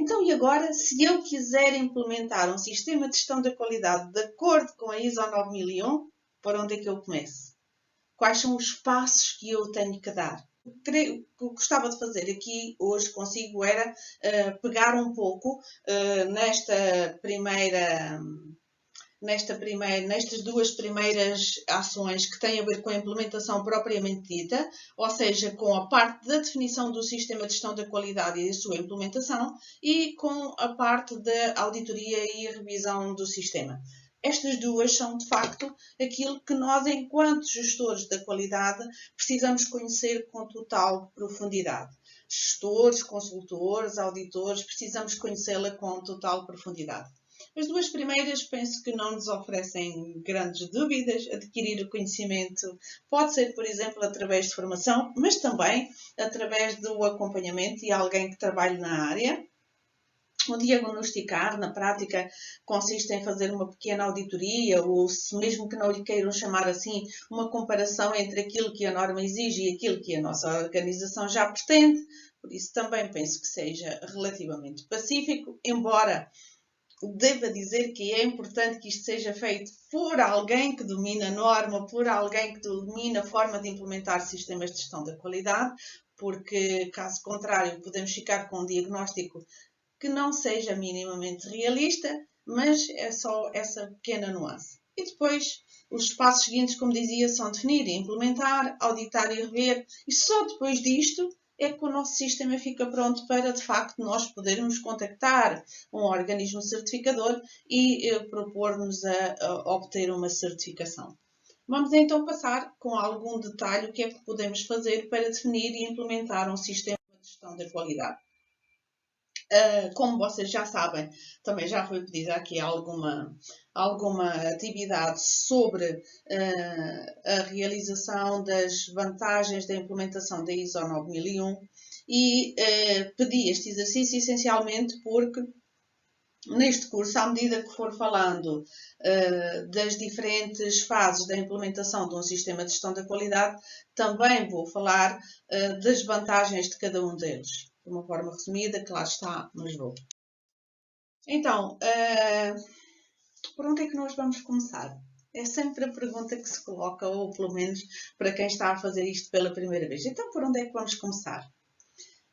Então, e agora, se eu quiser implementar um sistema de gestão da qualidade de acordo com a ISO 9001, por onde é que eu começo? Quais são os passos que eu tenho que dar? O que eu gostava de fazer aqui hoje consigo era pegar um pouco nestas duas primeiras ações que têm a ver com a implementação propriamente dita, ou seja, com a parte da definição do sistema de gestão da qualidade e da sua implementação, e com a parte da auditoria e revisão do sistema. Estas duas são, de facto, aquilo que nós, enquanto gestores da qualidade, precisamos conhecer com total profundidade. Gestores, consultores, auditores, precisamos conhecê-la com total profundidade. As duas primeiras penso que não nos oferecem grandes dúvidas. Adquirir o conhecimento pode ser, por exemplo, através de formação, mas também através do acompanhamento e alguém que trabalhe na área. O diagnosticar, na prática, consiste em fazer uma pequena auditoria, ou se mesmo que não lhe queiram chamar assim, uma comparação entre aquilo que a norma exige e aquilo que a nossa organização já pretende. Por isso também penso que seja relativamente pacífico, embora deva dizer que é importante que isto seja feito por alguém que domina a norma, por alguém que domina a forma de implementar sistemas de gestão da qualidade, porque, caso contrário, podemos ficar com um diagnóstico que não seja minimamente realista, mas é só essa pequena nuance. E depois, os passos seguintes, como dizia, são definir, implementar, auditar e rever, e só depois disto é que o nosso sistema fica pronto para, de facto, nós podermos contactar um organismo certificador e propor-nos a obter uma certificação. Vamos então passar com algum detalhe o que é que podemos fazer para definir e implementar um sistema de gestão da qualidade. Como vocês já sabem, também já foi pedida aqui alguma atividade sobre a realização das vantagens da implementação da ISO 9001 e pedi este exercício essencialmente porque neste curso, à medida que for falando das diferentes fases da implementação de um sistema de gestão da qualidade, também vou falar das vantagens de cada um deles. De uma forma resumida, claro está, mas vou. Então, por onde é que nós vamos começar? É sempre a pergunta que se coloca, ou pelo menos para quem está a fazer isto pela primeira vez. Então, por onde é que vamos começar?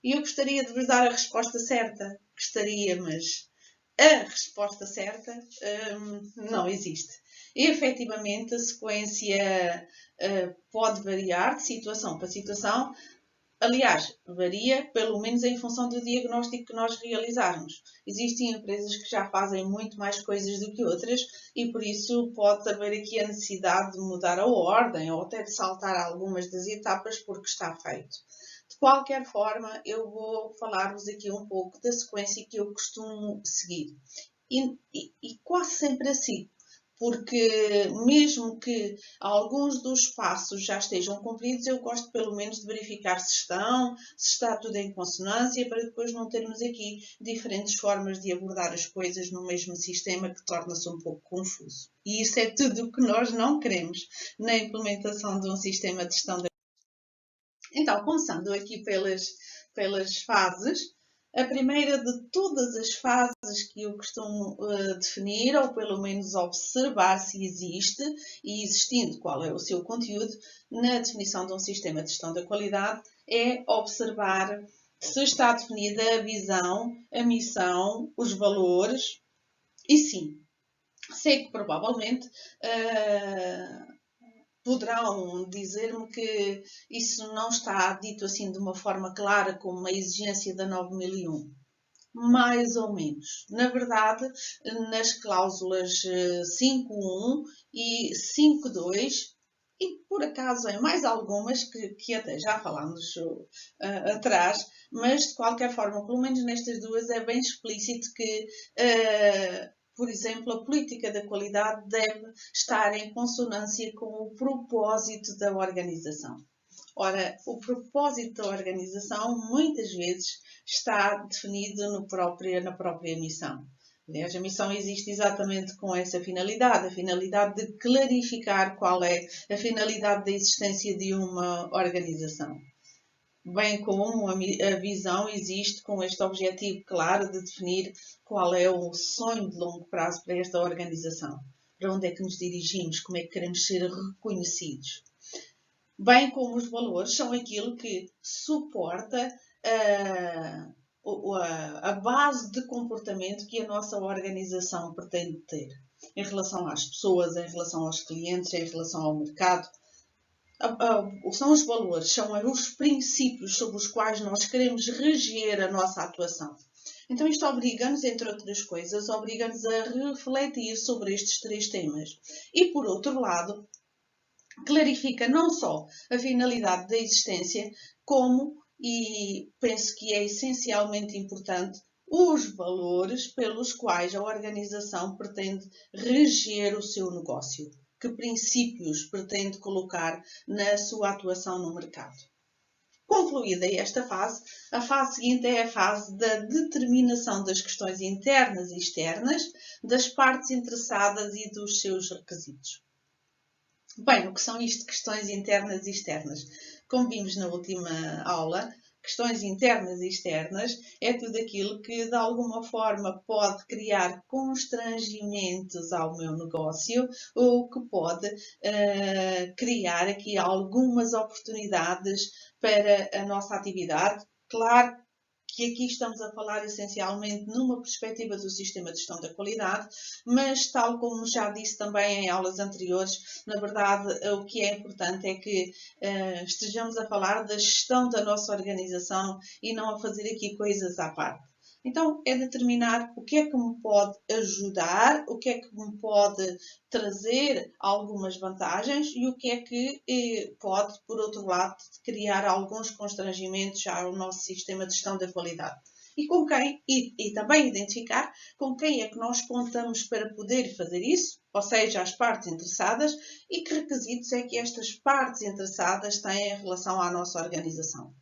E eu gostaria de vos dar a resposta certa. Gostaria, mas a resposta certa não existe. E, efetivamente, a sequência pode variar de situação para situação. Aliás, varia pelo menos em função do diagnóstico que nós realizarmos. Existem empresas que já fazem muito mais coisas do que outras e por isso pode haver aqui a necessidade de mudar a ordem ou até de saltar algumas das etapas porque está feito. De qualquer forma, eu vou falar-vos aqui um pouco da sequência que eu costumo seguir. E quase sempre assim. Porque mesmo que alguns dos passos já estejam cumpridos, eu gosto pelo menos de verificar se está tudo em consonância, para depois não termos aqui diferentes formas de abordar as coisas no mesmo sistema que torna-se um pouco confuso. E isso é tudo o que nós não queremos na implementação de um sistema de gestão da... Então, começando aqui pelas fases, a primeira de todas as fases que eu costumo definir, ou pelo menos observar se existe, e existindo qual é o seu conteúdo, na definição de um sistema de gestão da qualidade, é observar se está definida a visão, a missão, os valores, e sim, sei que provavelmente poderão dizer-me que isso não está dito assim de uma forma clara como uma exigência da 9001. Mais ou menos. Na verdade, nas cláusulas 5.1 e 5.2, e por acaso em mais algumas que até já falámos atrás, mas de qualquer forma, pelo menos nestas duas, é bem explícito que por exemplo, a política da qualidade deve estar em consonância com o propósito da organização. Ora, o propósito da organização muitas vezes está definido na própria missão. Aliás, a missão existe exatamente com essa finalidade, a finalidade de clarificar qual é a finalidade da existência de uma organização. bem como a visão existe com este objetivo claro de definir qual é o sonho de longo prazo para esta organização. Para onde é que nos dirigimos, como é que queremos ser reconhecidos. Bem como os valores são aquilo que suporta a base de comportamento que a nossa organização pretende ter em relação às pessoas, em relação aos clientes, em relação ao mercado. São os valores, são os princípios sobre os quais nós queremos reger a nossa atuação. Então isto obriga-nos, entre outras coisas, obriga-nos a refletir sobre estes 3 temas. E, por outro lado, clarifica não só a finalidade da existência, como, e penso que é essencialmente importante, os valores pelos quais a organização pretende reger o seu negócio. Que princípios pretende colocar na sua atuação no mercado. Concluída esta fase, a fase seguinte é a fase da determinação das questões internas e externas, das partes interessadas e dos seus requisitos. Bem, o que são isto de questões internas e externas? Como vimos na última aula, questões internas e externas é tudo aquilo que de alguma forma pode criar constrangimentos ao meu negócio ou que pode criar aqui algumas oportunidades para a nossa atividade. Claro que aqui estamos a falar essencialmente numa perspectiva do sistema de gestão da qualidade, mas tal como já disse também em aulas anteriores, na verdade o que é importante é que estejamos a falar da gestão da nossa organização e não a fazer aqui coisas à parte. Então, é determinar o que é que me pode ajudar, o que é que me pode trazer algumas vantagens e o que é que pode, por outro lado, criar alguns constrangimentos ao nosso sistema de gestão da qualidade. E com quem, e também identificar com quem é que nós contamos para poder fazer isso, ou seja, as partes interessadas, e que requisitos é que estas partes interessadas têm em relação à nossa organização.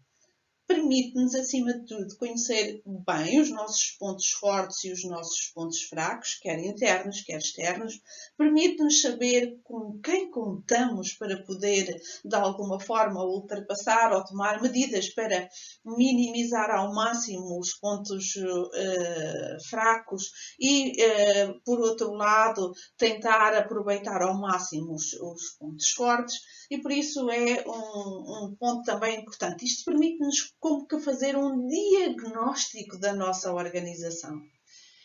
Permite-nos, acima de tudo, conhecer bem os nossos pontos fortes e os nossos pontos fracos, quer internos, quer externos. Permite-nos saber com quem contamos para poder, de alguma forma, ultrapassar ou tomar medidas para minimizar ao máximo os pontos fracos e, por outro lado, tentar aproveitar ao máximo os pontos fortes. E por isso é um ponto também importante. Isto permite-nos como que fazer um diagnóstico da nossa organização.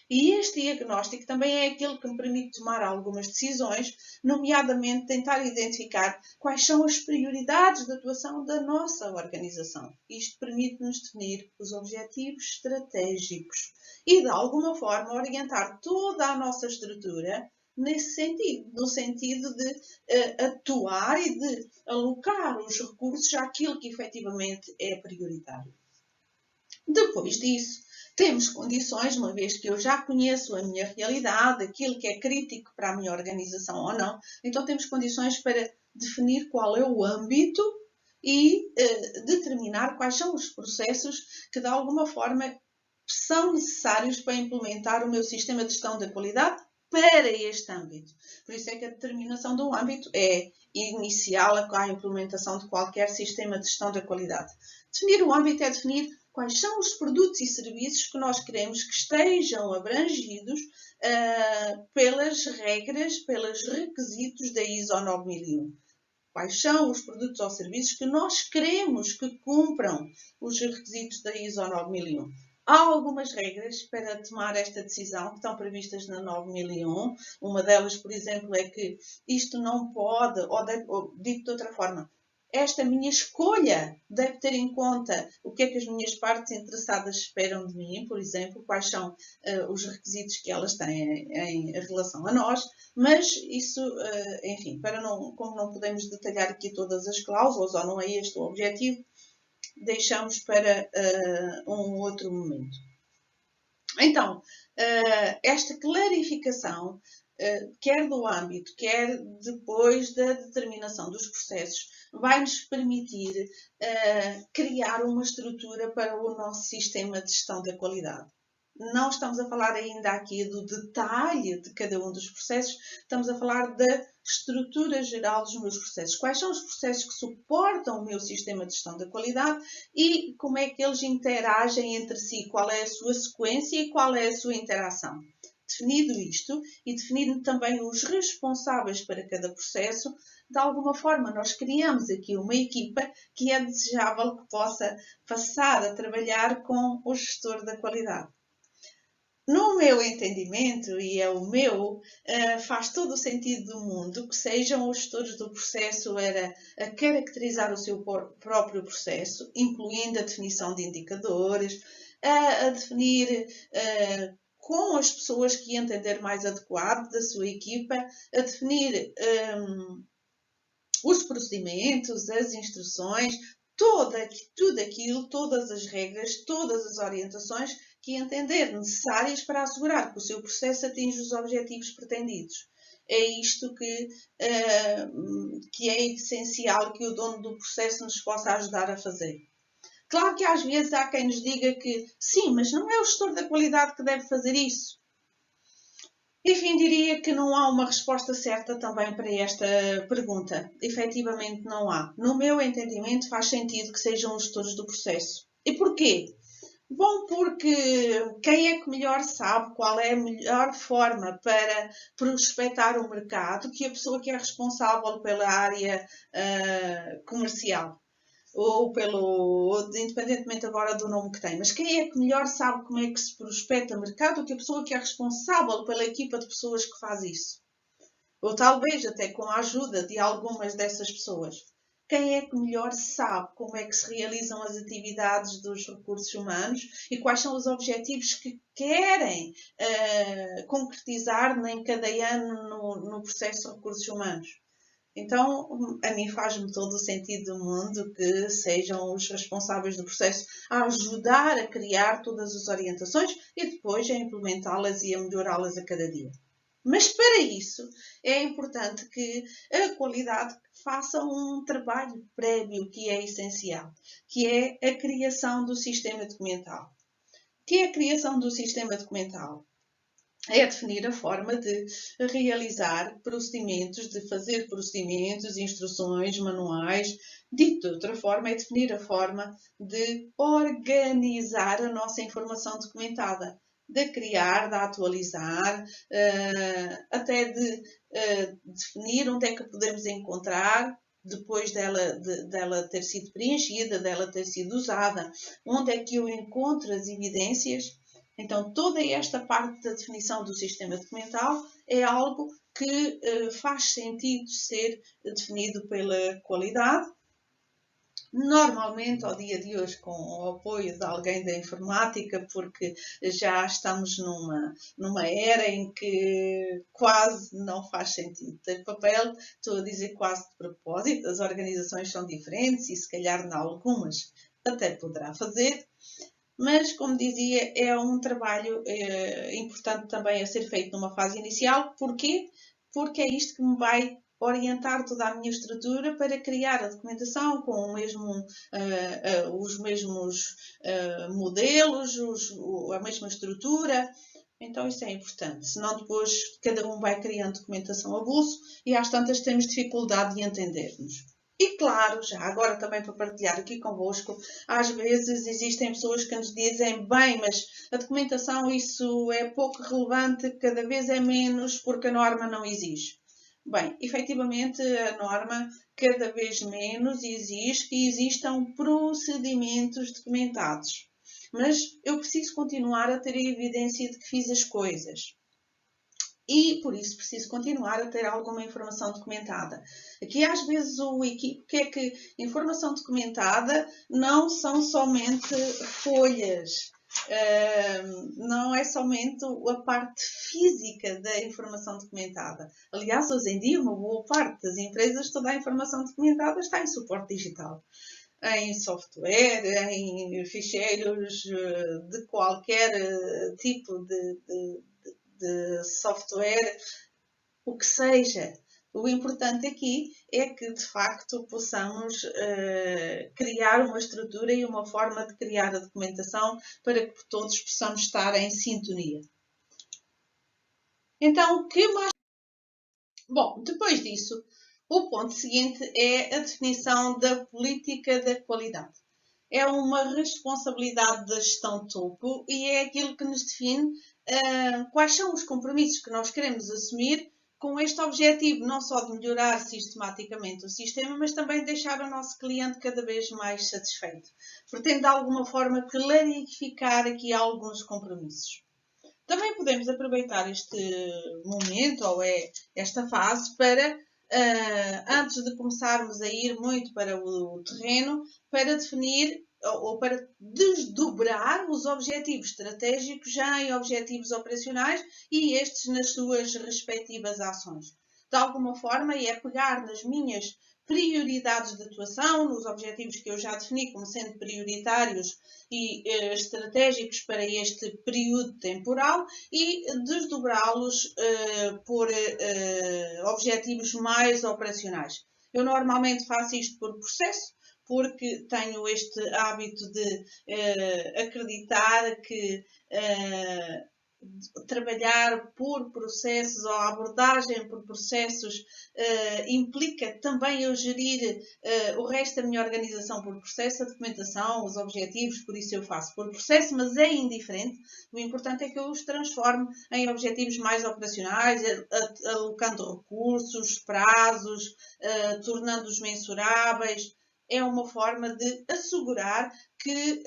E este diagnóstico também é aquele que me permite tomar algumas decisões, nomeadamente tentar identificar quais são as prioridades de atuação da nossa organização. Isto permite-nos definir os objetivos estratégicos e, de alguma forma, orientar toda a nossa estrutura nesse sentido, no sentido de atuar e de alocar os recursos àquilo que efetivamente é prioritário. Depois disso, temos condições, uma vez que eu já conheço a minha realidade, aquilo que é crítico para a minha organização ou não, então temos condições para definir qual é o âmbito e determinar quais são os processos que de alguma forma são necessários para implementar o meu sistema de gestão da qualidade para este âmbito. Por isso é que a determinação do âmbito é inicial à implementação de qualquer sistema de gestão da qualidade. Definir o âmbito é definir quais são os produtos e serviços que nós queremos que estejam abrangidos pelas regras, pelos requisitos da ISO 9001. Quais são os produtos ou serviços que nós queremos que cumpram os requisitos da ISO 9001. Há algumas regras para tomar esta decisão que estão previstas na 9001. Uma delas, por exemplo, é que isto não pode, ou dito de outra forma, esta minha escolha deve ter em conta o que é que as minhas partes interessadas esperam de mim, por exemplo, quais são os requisitos que elas têm em relação a nós, mas isso, enfim, como não podemos detalhar aqui todas as cláusulas, ou não é este o objetivo, deixamos para um outro momento. Então, esta clarificação, quer do âmbito, quer depois da determinação dos processos, vai nos permitir criar uma estrutura para o nosso sistema de gestão da qualidade. Não estamos a falar ainda aqui do detalhe de cada um dos processos, estamos a falar da estrutura geral dos meus processos. Quais são os processos que suportam o meu sistema de gestão da qualidade e como é que eles interagem entre si, qual é a sua sequência e qual é a sua interação. Definido isto e definindo também os responsáveis para cada processo, de alguma forma nós criamos aqui uma equipa que é desejável que possa passar a trabalhar com o gestor da qualidade. No meu entendimento, e é o meu, faz todo o sentido do mundo que sejam os gestores do processo a caracterizar o seu próprio processo, incluindo a definição de indicadores, a definir com as pessoas que entender mais adequado da sua equipa, a definir os procedimentos, as instruções, tudo aquilo, todas as regras, todas as orientações que entender necessárias para assegurar que o seu processo atinge os objetivos pretendidos. É isto que é essencial que o dono do processo nos possa ajudar a fazer. Claro que às vezes há quem nos diga que sim, mas não é o gestor da qualidade que deve fazer isso. Enfim, diria que não há uma resposta certa também para esta pergunta. Efetivamente não há. No meu entendimento faz sentido que sejam os gestores do processo. E porquê? Bom, porque quem é que melhor sabe qual é a melhor forma para prospectar o mercado que a pessoa que é responsável pela área comercial? Ou independentemente agora do nome que tem, mas quem é que melhor sabe como é que se prospecta mercado do que a pessoa que é responsável pela equipa de pessoas que faz isso? Ou talvez até com a ajuda de algumas dessas pessoas. Quem é que melhor sabe como é que se realizam as atividades dos recursos humanos e quais são os objetivos que querem concretizar em cada ano no processo de recursos humanos? Então, a mim faz-me todo o sentido do mundo que sejam os responsáveis do processo a ajudar a criar todas as orientações e depois a implementá-las e a melhorá-las a cada dia. Mas para isso é importante que a qualidade faça um trabalho prévio que é essencial, que é a criação do sistema documental. O que é a criação do sistema documental? É definir a forma de realizar procedimentos, de fazer procedimentos, instruções, manuais. Dito de outra forma, é definir a forma de organizar a nossa informação documentada, de criar, de atualizar, até de definir onde é que podemos encontrar depois dela ter sido preenchida, dela ter sido usada, onde é que eu encontro as evidências. Então, toda esta parte da definição do sistema documental é algo que faz sentido ser definido pela qualidade. Normalmente, ao dia de hoje, com o apoio de alguém da informática, porque já estamos numa era em que quase não faz sentido ter papel. Estou a dizer quase de propósito, as organizações são diferentes e se calhar em algumas até poderá fazer. Mas, como dizia, é um trabalho importante também a ser feito numa fase inicial. Porquê? Porque é isto que me vai orientar toda a minha estrutura para criar a documentação com os mesmos modelos, a mesma estrutura. Então isso é importante, senão depois cada um vai criando documentação a bolso e às tantas temos dificuldade de entendermos. E claro, já agora também para partilhar aqui convosco, às vezes existem pessoas que nos dizem, bem, mas a documentação isso é pouco relevante, cada vez é menos porque a norma não exige. Bem, efetivamente a norma cada vez menos exige que existam procedimentos documentados. Mas eu preciso continuar a ter a evidência de que fiz as coisas. E, por isso, preciso continuar a ter alguma informação documentada. Aqui, às vezes, o equívoco é que informação documentada não são somente folhas. Não é somente a parte física da informação documentada. Aliás, hoje em dia, uma boa parte das empresas, toda a informação documentada está em suporte digital. Em software, em ficheiros de qualquer tipo de software, o que seja. O importante aqui é que, de facto, possamos criar uma estrutura e uma forma de criar a documentação para que todos possamos estar em sintonia. Então, o que mais Bom, depois disso, o ponto seguinte é a definição da política da qualidade. É uma responsabilidade da gestão de topo e é aquilo que nos define quais são os compromissos que nós queremos assumir com este objetivo, não só de melhorar sistematicamente o sistema, mas também de deixar o nosso cliente cada vez mais satisfeito. Pretende, de alguma forma, clarificar aqui alguns compromissos. Também podemos aproveitar este momento ou esta fase para, antes de começarmos a ir muito para o terreno, para definir ou para desdobrar os objetivos estratégicos já em objetivos operacionais e estes nas suas respectivas ações. De alguma forma, é pegar nas minhas prioridades de atuação, nos objetivos que eu já defini como sendo prioritários e estratégicos para este período temporal e desdobrá-los por objetivos mais operacionais. Eu normalmente faço isto por processo, porque tenho este hábito de acreditar que trabalhar por processos ou abordagem por processos implica também eu gerir o resto da minha organização por processo, a documentação, os objetivos, por isso eu faço por processo, mas é indiferente. O importante é que eu os transforme em objetivos mais operacionais, alocando recursos, prazos, tornando-os mensuráveis. É uma forma de assegurar que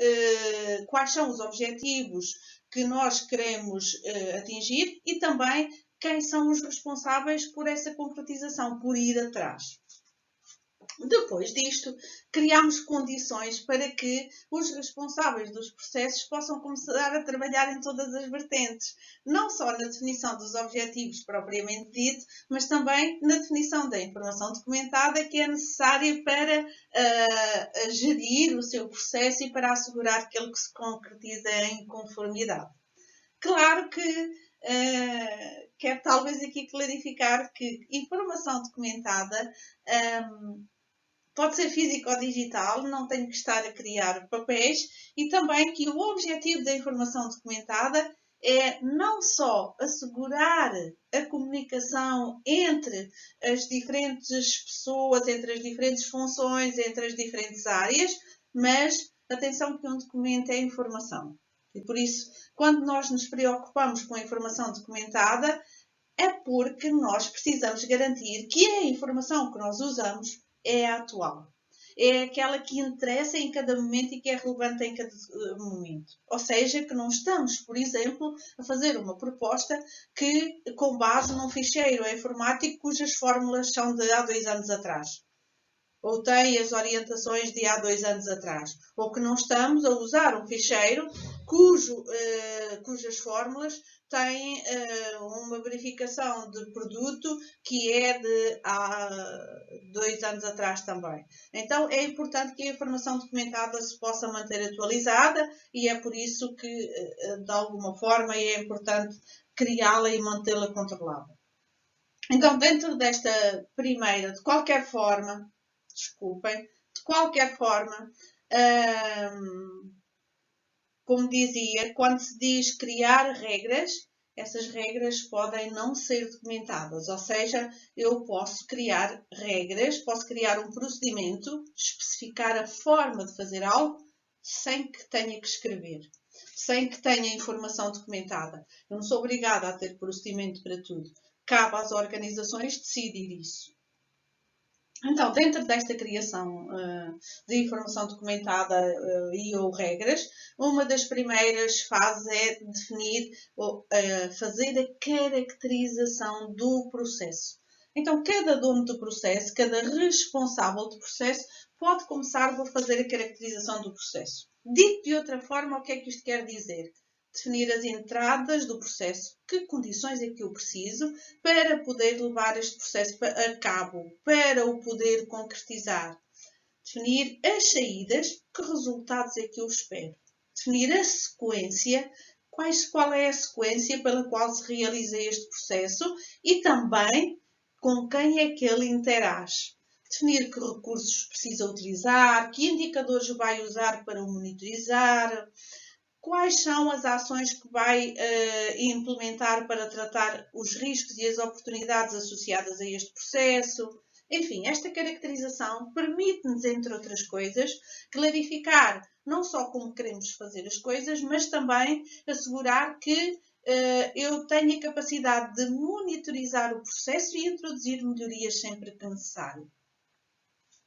quais são os objetivos que nós queremos atingir e também quem são os responsáveis por essa concretização, por ir atrás. Depois disto, criamos condições para que os responsáveis dos processos possam começar a trabalhar em todas as vertentes, não só na definição dos objetivos propriamente dito, mas também na definição da informação documentada que é necessária para gerir o seu processo e para assegurar que ele se concretiza em conformidade. Claro que quero talvez aqui clarificar que informação documentada pode ser físico ou digital, não tenho que estar a criar papéis, e também que o objetivo da informação documentada é não só assegurar a comunicação entre as diferentes pessoas, entre as diferentes funções, entre as diferentes áreas, mas atenção que um documento é informação. E por isso, quando nós nos preocupamos com a informação documentada, é porque nós precisamos garantir que a informação que nós usamos é a atual. É aquela que interessa em cada momento e que é relevante em cada momento. Ou seja, que não estamos, por exemplo, a fazer uma proposta que, com base num ficheiro informático cujas fórmulas são de há 2 anos atrás. Ou tem as orientações de há 2 anos atrás. Ou que não estamos a usar um ficheiro cujas fórmulas têm uma verificação de produto que é de há 2 anos atrás também. Então é importante que a informação documentada se possa manter atualizada e é por isso que, de alguma forma, é importante criá-la e mantê-la controlada. Então, dentro desta primeira, de qualquer forma, como dizia, quando se diz criar regras, essas regras podem não ser documentadas, ou seja, eu posso criar regras, posso criar um procedimento, especificar a forma de fazer algo, sem que tenha que escrever, sem que tenha informação documentada. Eu não sou obrigada a ter procedimento para tudo. Cabe às organizações decidir isso. Então, dentro desta criação de informação documentada e ou regras, uma das primeiras fases é definir ou fazer a caracterização do processo. Então, cada dono do processo, cada responsável do processo, pode começar por fazer a caracterização do processo. Dito de outra forma, o que é que isto quer dizer? Definir as entradas do processo, que condições é que eu preciso para poder levar este processo a cabo, para o poder concretizar. Definir as saídas, que resultados é que eu espero. Definir a sequência, qual é a sequência pela qual se realiza este processo e também com quem é que ele interage. Definir que recursos precisa utilizar, que indicadores vai usar para o monitorizar, quais são as ações que vai implementar para tratar os riscos e as oportunidades associadas a este processo. Enfim, esta caracterização permite-nos, entre outras coisas, clarificar não só como queremos fazer as coisas, mas também assegurar que eu tenho a capacidade de monitorizar o processo e introduzir melhorias sempre que necessário.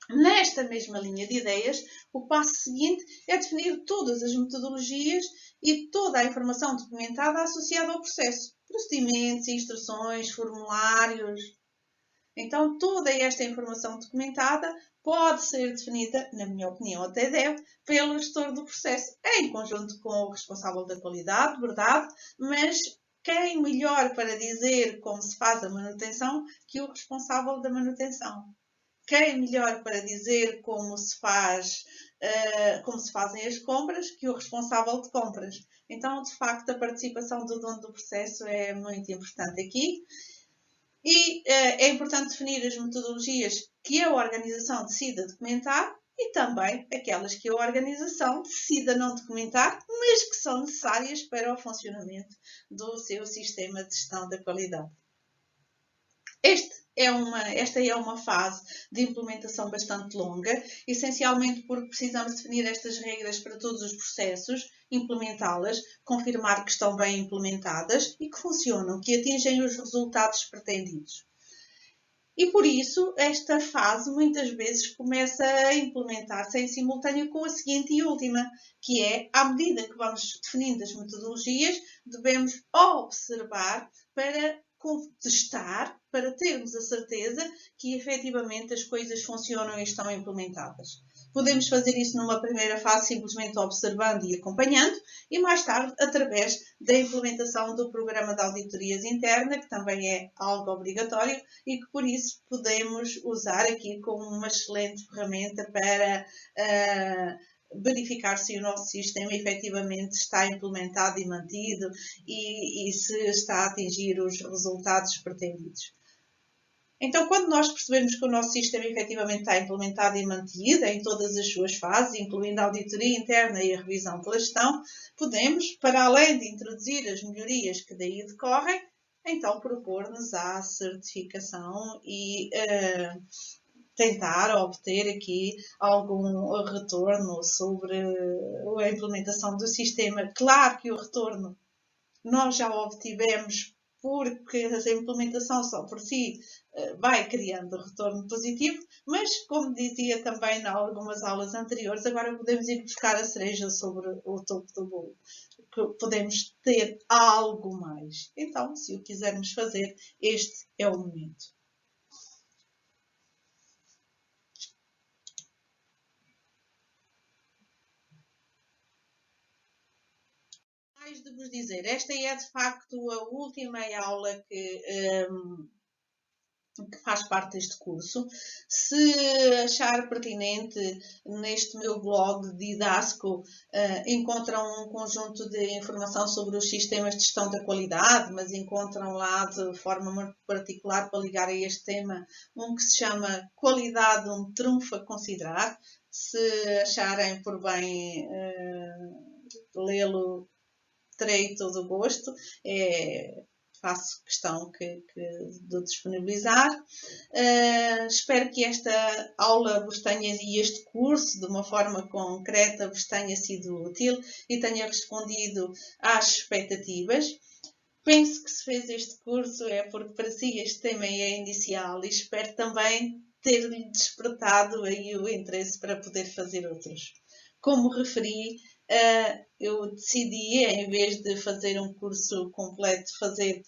Nesta mesma linha de ideias, o passo seguinte é definir todas as metodologias e toda a informação documentada associada ao processo. Procedimentos, instruções, formulários. Então, toda esta informação documentada pode ser definida, na minha opinião até deve, pelo gestor do processo, em conjunto com o responsável da qualidade, verdade, mas quem melhor para dizer como se faz a manutenção que o responsável da manutenção? Quem melhor para dizer como se fazem as compras que o responsável de compras? Então, de facto, a participação do dono do processo é muito importante aqui. E é importante definir as metodologias que a organização decida documentar e também aquelas que a organização decida não documentar, mas que são necessárias para o funcionamento do seu sistema de gestão da qualidade. Esta é uma fase de implementação bastante longa, essencialmente porque precisamos definir estas regras para todos os processos, implementá-las, confirmar que estão bem implementadas e que funcionam, que atingem os resultados pretendidos. E por isso, esta fase muitas vezes começa a implementar-se em simultâneo com a seguinte e última, que é, à medida que vamos definindo as metodologias, devemos observar para testar, para termos a certeza que efetivamente as coisas funcionam e estão implementadas. Podemos fazer isso numa primeira fase simplesmente observando e acompanhando e mais tarde através da implementação do programa de auditorias interna, que também é algo obrigatório e que por isso podemos usar aqui como uma excelente ferramenta para verificar se o nosso sistema efetivamente está implementado e mantido e se está a atingir os resultados pretendidos. Então, quando nós percebemos que o nosso sistema efetivamente está implementado e mantido em todas as suas fases, incluindo a auditoria interna e a revisão pela gestão, podemos, para além de introduzir as melhorias que daí decorrem, então propor-nos a certificação e tentar obter aqui algum retorno sobre a implementação do sistema. Claro que o retorno nós já o obtivemos porque a implementação só por si vai criando retorno positivo, mas como dizia também em algumas aulas anteriores, agora podemos ir buscar a cereja sobre o topo do bolo. Podemos ter algo mais. Então, se o quisermos fazer, este é o momento. Mais de vos dizer, esta é de facto a última aula que faz parte deste curso. Se achar pertinente, neste meu blog Didasco encontram um conjunto de informação sobre os sistemas de gestão da qualidade, mas encontram lá de forma muito particular para ligar a este tema um que se chama Qualidade, um trunfo a considerar. Se acharem por bem lê-lo, terei todo o gosto. Faço questão de disponibilizar. Espero que esta aula vos tenha, e este curso, de uma forma concreta, vos tenha sido útil e tenha respondido às expectativas. Penso que se fez este curso é porque para si este tema é inicial e espero também ter-lhe despertado aí o interesse para poder fazer outros. Como referi, eu decidi, em vez de fazer um curso completo, fazer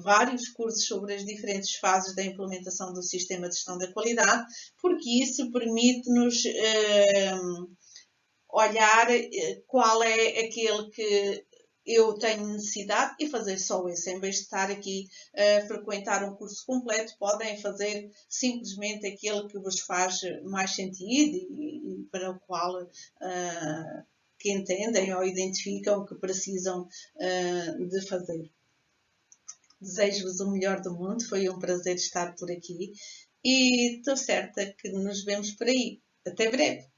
vários cursos sobre as diferentes fases da implementação do sistema de gestão da qualidade, porque isso permite-nos olhar qual é aquele que eu tenho necessidade e fazer só esse. Em vez de estar aqui a frequentar um curso completo, podem fazer simplesmente aquele que vos faz mais sentido e para o qual que entendem ou identificam que precisam de fazer. Desejo-vos o melhor do mundo, foi um prazer estar por aqui e estou certa que nos vemos por aí. Até breve!